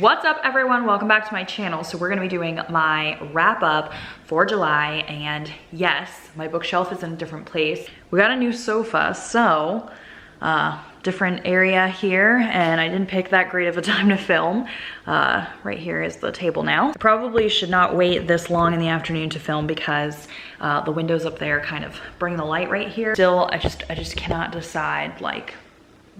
What's up everyone, welcome back to my channel. So we're gonna be doing my wrap up for July, and yes, my bookshelf is in a different place. We got a new sofa, so different area here, and I didn't pick that great of a time to film. Right here is the table now. I probably should not wait this long in the afternoon to film because the windows up there kind of bring the light right here. Still, I just cannot decide like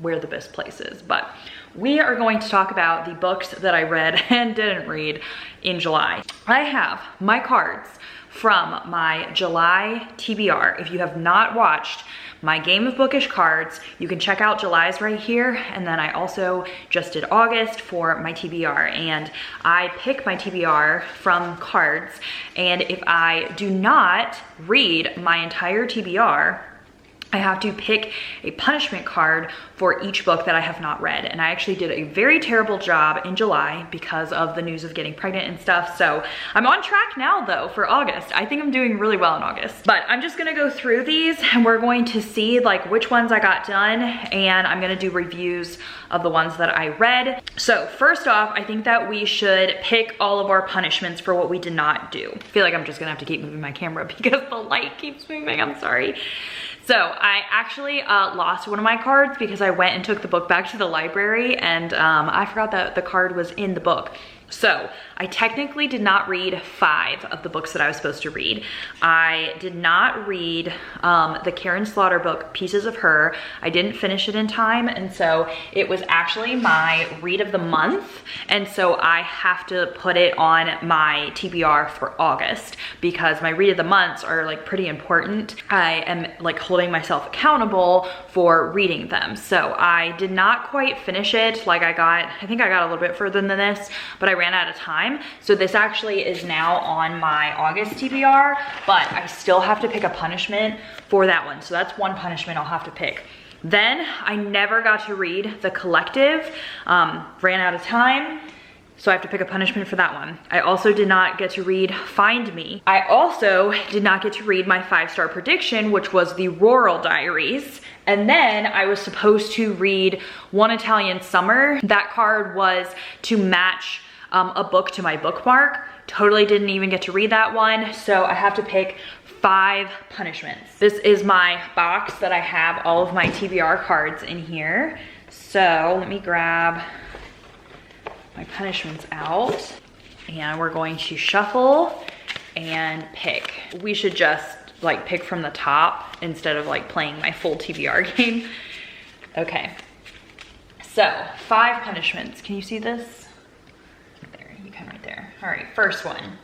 where the best place is, but we are going to talk about the books that I read and didn't read in July. I have my cards from my July TBR. If you have not watched my Game of Bookish cards, you can check out July's right here. And then I also just did August for my TBR, and I pick my TBR from cards. And if I do not read my entire TBR, I have to pick a punishment card for each book that I have not read. And I actually did a very terrible job in July because of the news of getting pregnant and stuff. So I'm on track now though for August. I think I'm doing really well in August. But I'm just gonna go through these and we're going to see like which ones I got done, and I'm gonna do reviews of the ones that I read. So first off, I think that we should pick all of our punishments for what we did not do. I feel like I'm just gonna have to keep moving my camera because the light keeps moving, I'm sorry. So I actually lost one of my cards because I went and took the book back to the library, and I forgot that the card was in the book. So I technically did not read 5 of the books that I was supposed to read. I did not read the Karen Slaughter book, Pieces of Her. I didn't finish it in time, and so it was actually my read of the month, and so I have to put it on my TBR for August because my read of the months are like pretty important. I am like holding myself accountable for reading them. So I did not quite finish it. Like I think I got a little bit further than this, but I ran out of time. So this actually is now on my August TBR, but I still have to pick a punishment for that one. So that's one punishment I'll have to pick. Then I never got to read The Collective, ran out of time. So I have to pick a punishment for that one. I also did not get to read Find Me. I also did not get to read my 5-star prediction, which was The Rural Diaries. And then I was supposed to read One Italian Summer. That card was to match a book to my bookmark. Totally didn't even get to read that one. So I have to pick 5 punishments. This is my box that I have all of my TBR cards in here. So let me grab my punishments out, and we're going to shuffle and pick. We should just like pick from the top instead of like playing my full TBR game. Okay, so 5 punishments. Can you see this? There, you can right there. All right, first one.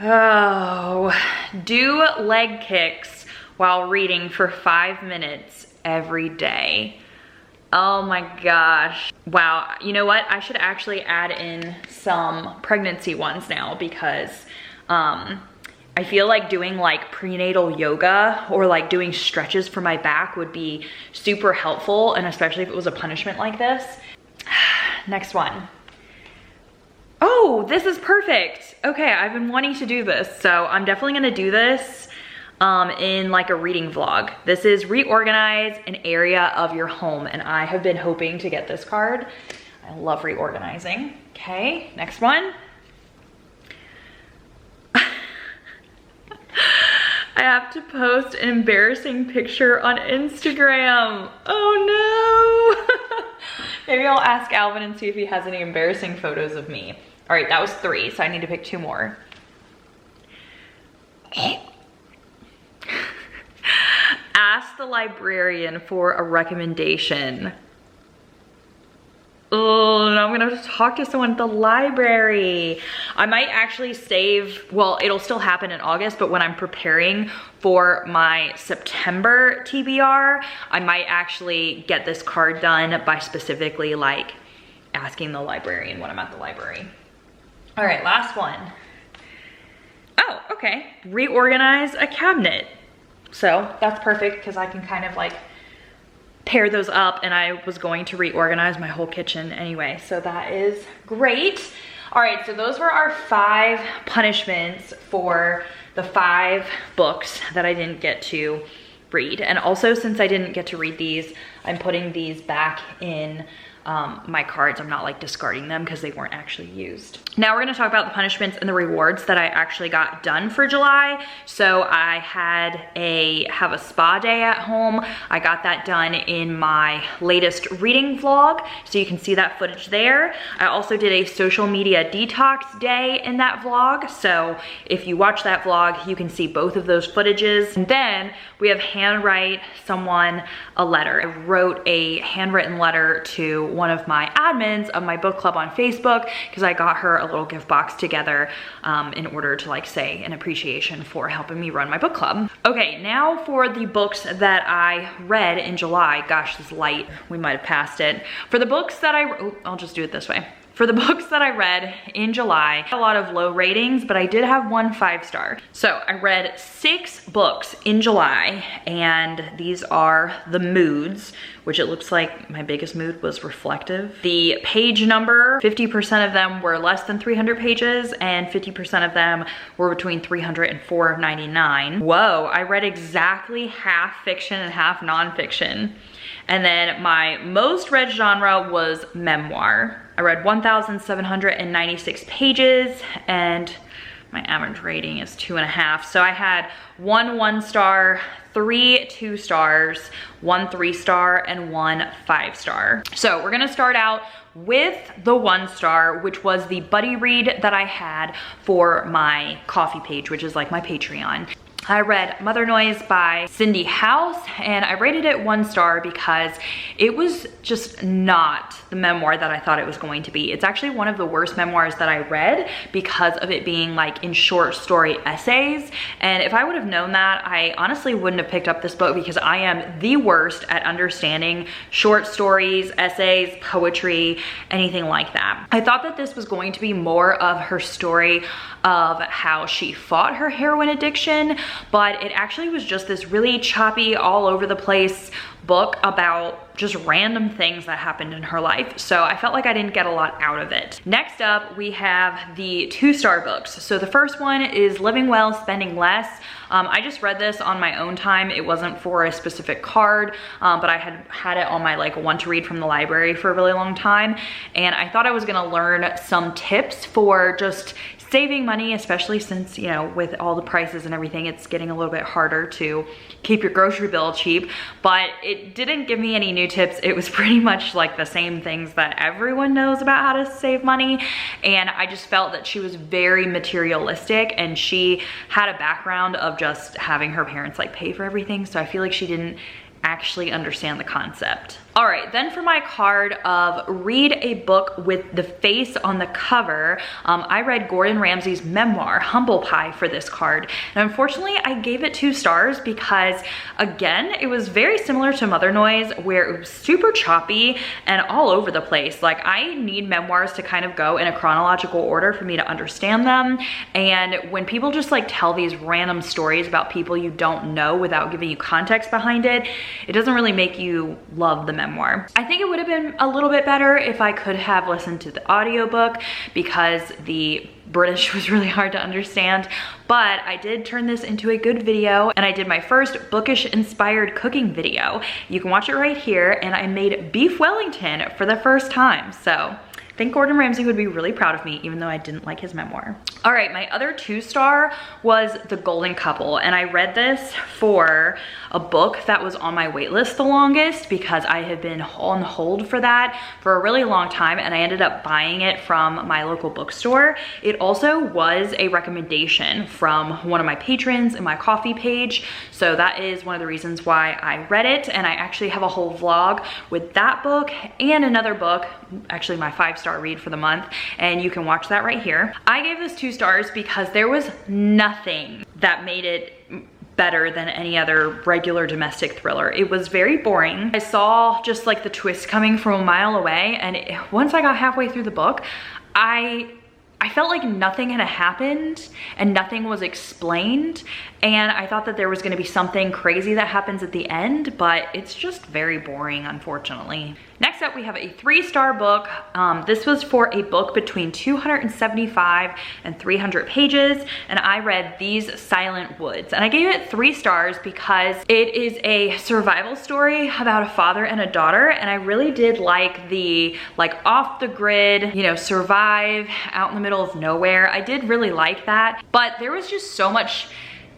Oh, do leg kicks while reading for 5 minutes every day. Oh my gosh. Wow, you know what? I should actually add in some pregnancy ones now because I feel like doing like prenatal yoga or like doing stretches for my back would be super helpful, and especially if it was a punishment like this. Next one. Oh, this is perfect. Okay, I've been wanting to do this, so I'm definitely gonna do this in like a reading vlog. This is reorganize an area of your home, and I have been hoping to get this card. I love reorganizing. Okay, next one. I have to post an embarrassing picture on Instagram. Oh no. Maybe I'll ask Alvin and see if he has any embarrassing photos of me. All right, that was 3, so I need to pick 2 more. Ask the librarian for a recommendation. Oh, now I'm gonna have to talk to someone at the library. I might actually save, well, it'll still happen in August, but when I'm preparing for my September TBR, I might actually get this card done by specifically like asking the librarian when I'm at the library. All right, last one. Oh, okay, reorganize a cabinet. So that's perfect because I can kind of like pair those up, and I was going to reorganize my whole kitchen anyway, so that is great. All right, so those were our 5 punishments for the 5 books that I didn't get to read. And also, since I didn't get to read these, I'm putting these back in my cards, I'm not like discarding them because they weren't actually used. Now we're gonna talk about the punishments and the rewards that I actually got done for July. So I have a spa day at home. I got that done in my latest reading vlog, so you can see that footage there. I also did a social media detox day in that vlog, so if you watch that vlog, you can see both of those footages. And then we have handwrite someone a letter. I wrote a handwritten letter to one of my admins of my book club on Facebook because I got her a little gift box together in order to like say an appreciation for helping me run my book club. Okay, now for the books that I read in July. Gosh, this light, we might have passed it. For the books that I'll just do it this way. For the books that I read in July, a lot of low ratings, but I did have 1 5-star. So I read 6 books in July, and these are the moods, which it looks like my biggest mood was reflective. The page number, 50% of them were less than 300 pages, and 50% of them were between 300 and 499. Whoa, I read exactly half fiction and half nonfiction. And then my most read genre was memoir. I read 1,796 pages, and my average rating is 2.5. So I had 1 1-star, 3 2-stars, 1 3-star, and 1 5-star. So we're gonna start out with the 1-star, which was the buddy read that I had for my coffee page, which is like my Patreon. I read Mother Noise by Cindy House, and I rated it 1 star because it was just not the memoir that I thought it was going to be. It's actually one of the worst memoirs that I read because of it being like in short story essays. And if I would have known that, I honestly wouldn't have picked up this book because I am the worst at understanding short stories, essays, poetry, anything like that. I thought that this was going to be more of her story of how she fought her heroin addiction, but it actually was just this really choppy, all over the place book about just random things that happened in her life. So I felt like I didn't get a lot out of it. Next up, we have the 2-star books. So the first one is Living Well, Spending Less. I just read this on my own time. It wasn't for a specific card, but I had it on my like want to read from the library for a really long time. And I thought I was gonna learn some tips for just saving money, especially since, you know, with all the prices and everything, it's getting a little bit harder to keep your grocery bill cheap. But it didn't give me any new tips. It was pretty much like the same things that everyone knows about how to save money. And I just felt that she was very materialistic, and she had a background of just having her parents like pay for everything. So I feel like she didn't actually understand the concept. All right, then for my card of read a book with the face on the cover, I read Gordon Ramsay's memoir, Humble Pie, for this card. And unfortunately, I gave it 2 stars because, again, it was very similar to Mother Noise, where it was super choppy and all over the place. Like, I need memoirs to kind of go in a chronological order for me to understand them. And when people just like tell these random stories about people you don't know without giving you context behind it, it doesn't really make you love the memoir. I think it would have been a little bit better if I could have listened to the audiobook because the British was really hard to understand, but I did turn this into a good video, and I did my first bookish inspired cooking video. You can watch it right here, and I made beef Wellington for the first time. So I think Gordon Ramsay would be really proud of me, even though I didn't like his memoir. All right, my other 2-star was The Golden Couple, and I read this for a book that was on my wait list the longest because I had been on hold for that for a really long time, and I ended up buying it from my local bookstore. It also was a recommendation from one of my patrons in my coffee page, so that is one of the reasons why I read it, and I actually have a whole vlog with that book and another book, actually my 5-star read for the month, and you can watch that right here. I gave this 2 stars because there was nothing that made it better than any other regular domestic thriller. It was very boring. I saw just like the twist coming from a mile away, and once I got halfway through the book, I felt like nothing had happened and nothing was explained, and I thought that there was going to be something crazy that happens at the end, but it's just very boring, unfortunately. Next up, we have a 3-star book. This was for a book between 275 and 300 pages, and I read These Silent Woods. And I gave it 3 stars because it is a survival story about a father and a daughter, and I really did like the off the grid, you know, survive out in the middle of nowhere. I did really like that, but there was just so much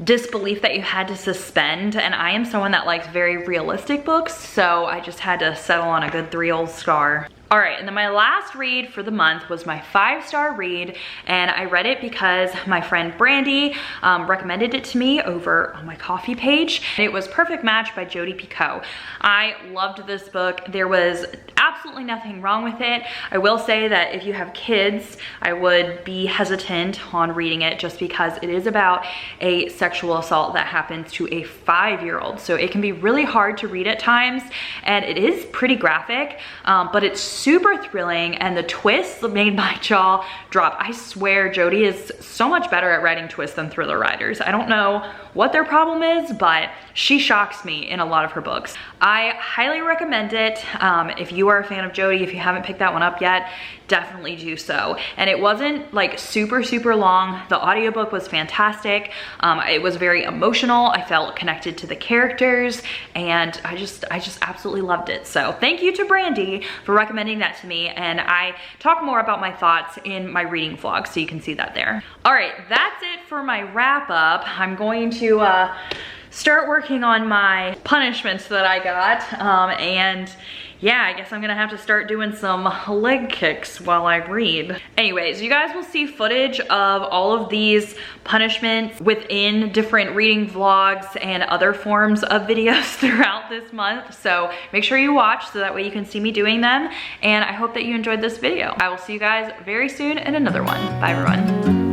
disbelief that you had to suspend, and I am someone that likes very realistic books, so I just had to settle on a good 3 star. All right, and then my last read for the month was my 5-star read, and I read it because my friend Brandy recommended it to me over on my Ko-fi page. It was Perfect Match by Jodi Picoult. I loved this book. There was absolutely nothing wrong with it. I will say that if you have kids, I would be hesitant on reading it just because it is about a sexual assault that happens to a 5-year-old. So it can be really hard to read at times, and it is pretty graphic, but it's super thrilling, and the twists made my jaw drop. I swear Jodi is so much better at writing twists than thriller writers. I don't know what their problem is, but she shocks me in a lot of her books. I highly recommend it. If you are a fan of Jodi, if you haven't picked that one up yet, definitely do so. And it wasn't like super long. The audiobook was fantastic. It was very emotional. I felt connected to the characters, and I just absolutely loved it. So thank you to Brandy for recommending that to me, and I talk more about my thoughts in my reading vlog, so you can see that there. All right, that's it for my wrap up. I'm going to start working on my punishments that I got, and yeah, I guess I'm gonna have to start doing some leg kicks while I read. Anyways, you guys will see footage of all of these punishments within different reading vlogs and other forms of videos throughout this month. So make sure you watch so that way you can see me doing them. And I hope that you enjoyed this video. I will see you guys very soon in another one. Bye everyone.